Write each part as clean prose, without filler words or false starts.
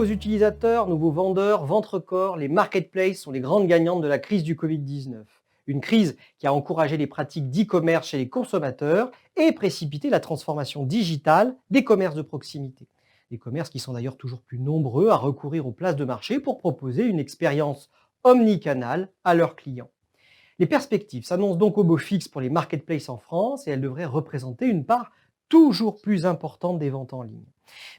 Nouveaux utilisateurs, nouveaux vendeurs, vente-record, les marketplaces sont les grandes gagnantes de la crise du Covid-19. Une crise qui a encouragé les pratiques d'e-commerce chez les consommateurs et précipité la transformation digitale des commerces de proximité. Des commerces qui sont d'ailleurs toujours plus nombreux à recourir aux places de marché pour proposer une expérience omnicanale à leurs clients. Les perspectives s'annoncent donc au beau fixe pour les marketplaces en France et elles devraient représenter une part toujours plus importante des ventes en ligne.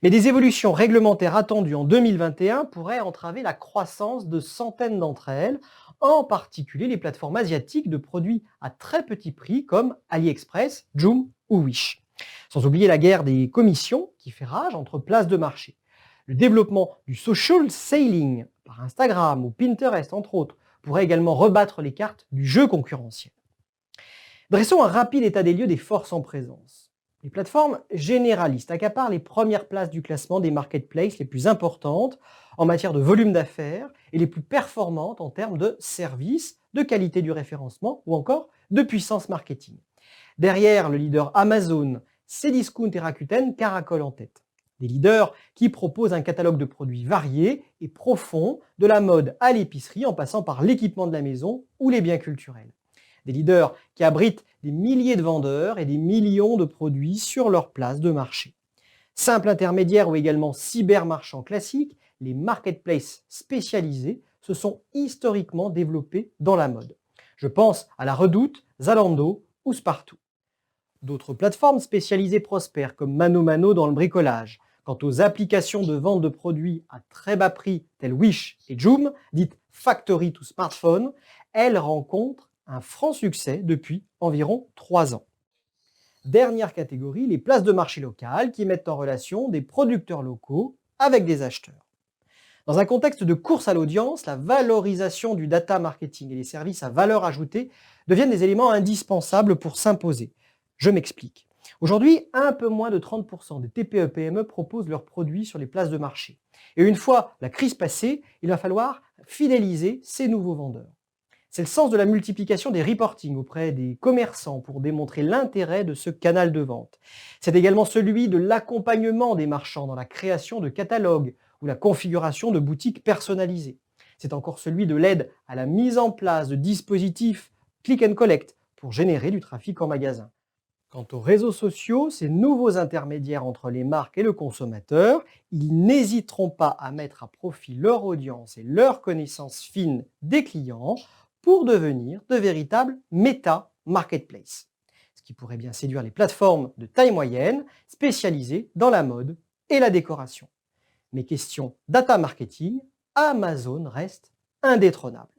Mais des évolutions réglementaires attendues en 2021 pourraient entraver la croissance de centaines d'entre elles, en particulier les plateformes asiatiques de produits à très petit prix comme AliExpress, Joom ou Wish. Sans oublier la guerre des commissions qui fait rage entre places de marché. Le développement du social selling par Instagram ou Pinterest entre autres pourrait également rebattre les cartes du jeu concurrentiel. Dressons un rapide état des lieux des forces en présence. Les plateformes généralistes accaparent les premières places du classement des marketplaces les plus importantes en matière de volume d'affaires et les plus performantes en termes de services, de qualité du référencement ou encore de puissance marketing. Derrière le leader Amazon, Cdiscount et Rakuten caracolent en tête. Des leaders qui proposent un catalogue de produits variés et profonds, de la mode à l'épicerie en passant par l'équipement de la maison ou les biens culturels. Des leaders qui abritent des milliers de vendeurs et des millions de produits sur leur place de marché. Simples intermédiaires ou également cybermarchands classiques, les marketplaces spécialisés se sont historiquement développés dans la mode. Je pense à La Redoute, Zalando ou Spartoo. D'autres plateformes spécialisées prospèrent comme ManoMano dans le bricolage. Quant aux applications de vente de produits à très bas prix telles Wish et Joom, dites Factory to Smartphone, elles rencontrent un franc succès depuis environ 3 ans. Dernière catégorie, les places de marché locales qui mettent en relation des producteurs locaux avec des acheteurs. Dans un contexte de course à l'audience, la valorisation du data marketing et les services à valeur ajoutée deviennent des éléments indispensables pour s'imposer. Je m'explique. Aujourd'hui, un peu moins de 30% des TPE-PME proposent leurs produits sur les places de marché. Et une fois la crise passée, il va falloir fidéliser ces nouveaux vendeurs. C'est le sens de la multiplication des reportings auprès des commerçants pour démontrer l'intérêt de ce canal de vente. C'est également celui de l'accompagnement des marchands dans la création de catalogues ou la configuration de boutiques personnalisées. C'est encore celui de l'aide à la mise en place de dispositifs click and collect pour générer du trafic en magasin. Quant aux réseaux sociaux, ces nouveaux intermédiaires entre les marques et le consommateur, ils n'hésiteront pas à mettre à profit leur audience et leur connaissance fine des clients pour devenir de véritables méta-marketplaces. Ce qui pourrait bien séduire les plateformes de taille moyenne spécialisées dans la mode et la décoration. Mais question data marketing, Amazon reste indétrônable.